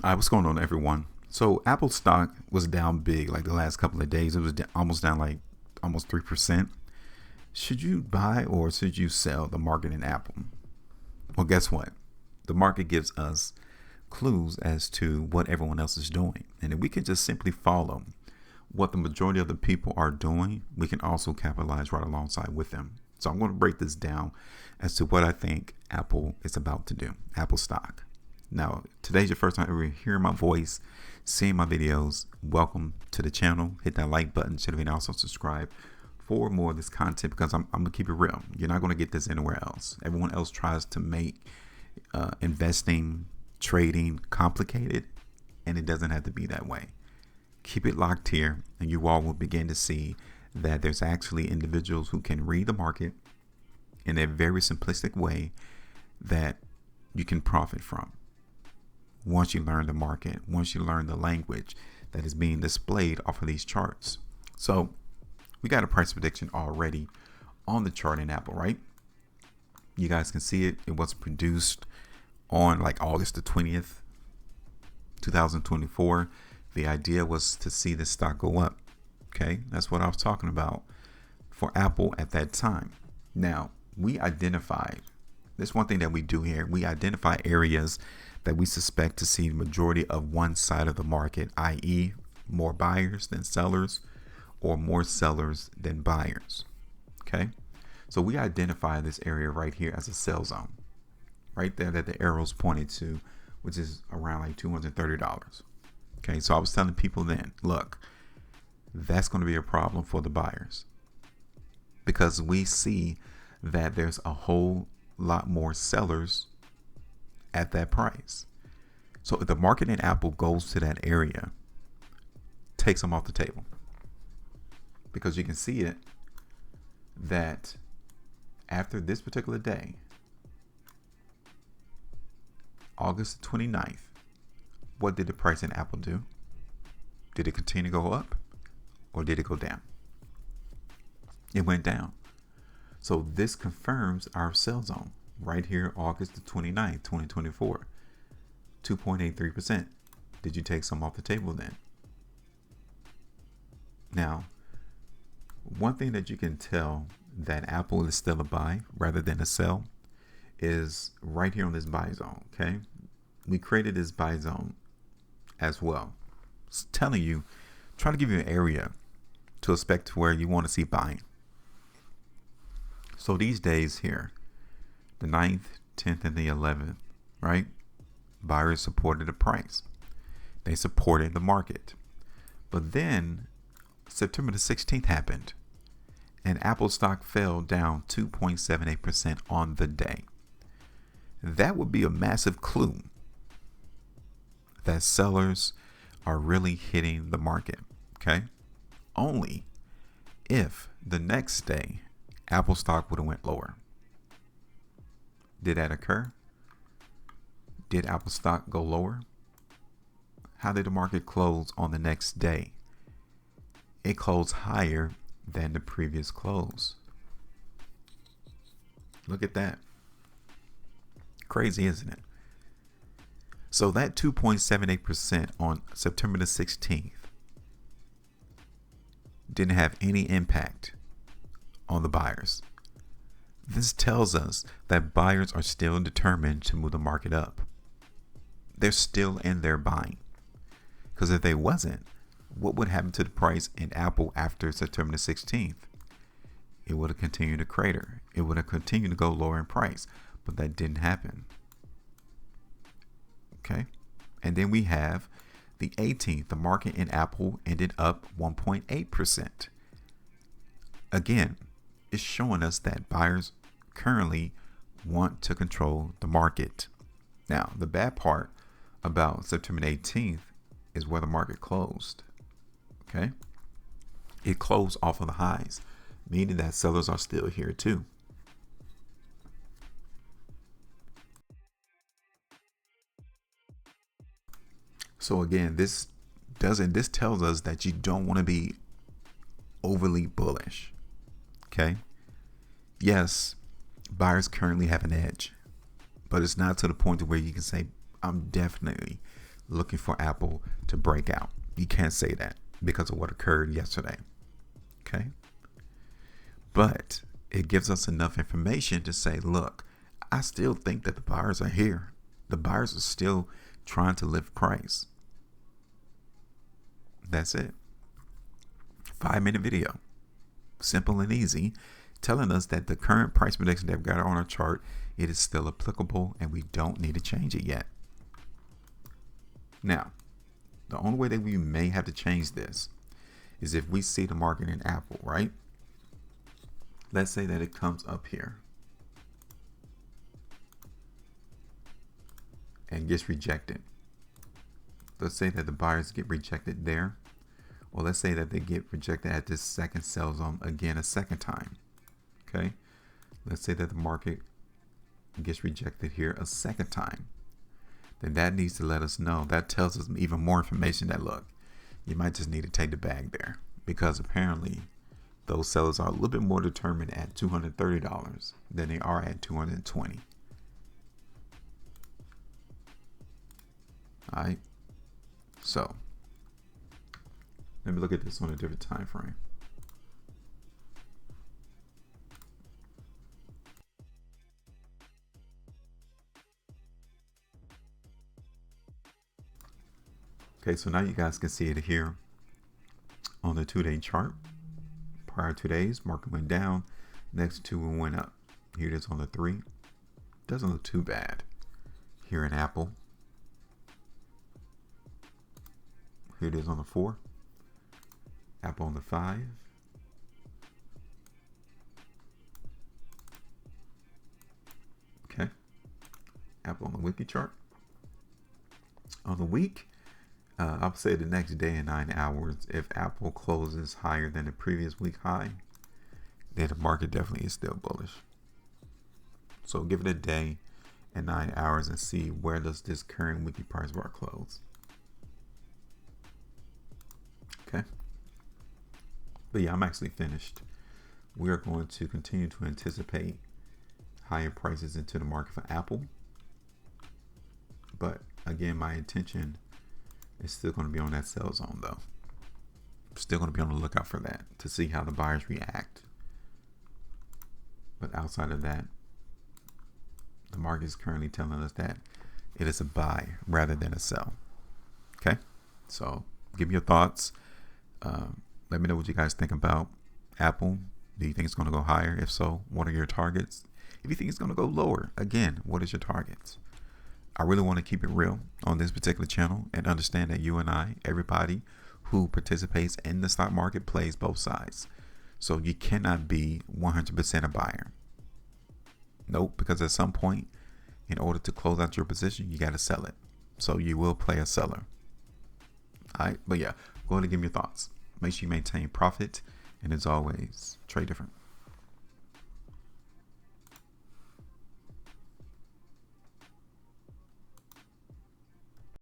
All right, what's going on, everyone? So Apple stock was down big like the last couple of days. It was almost down like almost 3%. Should you buy or should you sell the market in Apple? Well, guess what? The market gives us clues as to what everyone else is doing. And if we can just simply follow what the majority of the people are doing, we can also capitalize right alongside with them. So I'm going to break this down as to what I think Apple is about to do, Apple stock. Now, today's your first time ever hearing my voice, seeing my videos. Welcome to the channel. Hit that like button. Should have been also subscribe for more of this content because I'm going to keep it real. You're not going to get this anywhere else. Everyone else tries to make investing, trading complicated, and it doesn't have to be that way. Keep it locked here, and you all will begin to see that there's actually individuals who can read the market in a very simplistic way that you can profit from. Once you learn the market, once you learn the language that is being displayed off of these charts. So we got a price prediction already on the chart in Apple, right? You guys can see it. It was produced on like August the 20th, 2024. The idea was to see the stock go up. Okay, that's what I was talking about for Apple at that time. Now, we identified, there's one thing that we do here. We identify areas that we suspect to see the majority of one side of the market, i.e. more buyers than sellers or more sellers than buyers. Okay, so we identify this area right here as a sell zone, right there that the arrow's pointed to, which is around like $230. Okay, so I was telling people then, look, that's going to be a problem for the buyers because we see that there's a whole lot more sellers at that price. So if the market in Apple goes to that area, takes them off the table because you can see it that after this particular day, August 29th, what did the price in Apple do? Did it continue to go up or did it go down? It went down. So this confirms our sell zone right here, August the 29th, 2024, 2.83%. Did you take some off the table then? Now, one thing that you can tell that Apple is still a buy rather than a sell is right here on this buy zone. Okay, we created this buy zone as well. It's telling you, trying to give you an area to expect to where you want to see buying. So these days here, the 9th, 10th, and the 11th, right? Buyers supported the price. They supported the market. But then September the 16th happened and Apple stock fell down 2.78% on the day. That would be a massive clue that sellers are really hitting the market. Okay? Only if the next day Apple stock would have went lower. Did that occur? Did Apple stock go lower? How did the market close on the next day? It closed higher than the previous close. Look at that. Crazy, isn't it? So that 2.78% on September the 16th didn't have any impact on the buyers. This tells us that buyers are still determined to move the market up. They're still in there buying. Because if they wasn't, what would happen to the price in Apple after September the 16th? It would have continued to crater. It would have continued to go lower in price. But that didn't happen. Okay. And then we have the 18th. The market in Apple ended up 1.8%. Again, it's showing us that buyers currently want to control the market. Now, the bad part about September 18th is where the market closed. Okay. It closed off of the highs, meaning that sellers are still here too. So again, this tells us that you don't want to be overly bullish. Okay. Yes, buyers currently have an edge, but it's not to the point to where you can say, I'm definitely looking for Apple to break out. You can't say that because of what occurred yesterday. Okay. But it gives us enough information to say, look, I still think that the buyers are here. The buyers are still trying to lift price. That's it. 5-minute video. Simple and easy, telling us that the current price prediction that we've got on our chart, it is still applicable and we don't need to change it yet. Now, the only way that we may have to change this is if we see the market in Apple, right? Let's say that it comes up here and gets rejected. Let's say that the buyers get rejected there. Or let's say that they get rejected at this second sell zone again a second time. Okay. Let's say that the market gets rejected here a second time. Then that needs to let us know. That tells us even more information that, look, you might just need to take the bag there, because apparently those sellers are a little bit more determined at $230 than they are at $220. All right. So let me look at this on a different time frame. Okay, so now you guys can see it here on the 2-day chart. Prior 2 days, market went down. Next 2 went up. Here it is on the 3. Doesn't look too bad. Here in Apple. Here it is on the 4. Apple on the 5. Okay. Apple on the weekly chart. On the week, I'll say the next day in 9 hours, if Apple closes higher than the previous week high, then the market definitely is still bullish. So give it a day and 9 hours and see where does this current weekly price bar close. Okay. But yeah, I'm actually finished. We are going to continue to anticipate higher prices into the market for Apple. But again, my intention is still going to be on that sell zone though. Still going to be on the lookout for that to see how the buyers react. But outside of that, the market is currently telling us that it is a buy rather than a sell. Okay. So give me your thoughts. Let me know what you guys think about Apple. Do you think it's going to go higher? If so, what are your targets? If you think it's going to go lower, again, what is your targets? I really want to keep it real on this particular channel and understand that you and I, everybody who participates in the stock market, plays both sides. So you cannot be 100% a buyer. Nope, because at some point, in order to close out your position, you got to sell it. So you will play a seller. All right, but yeah, go ahead and give me your thoughts. Make sure you maintain profit, and as always, trade different.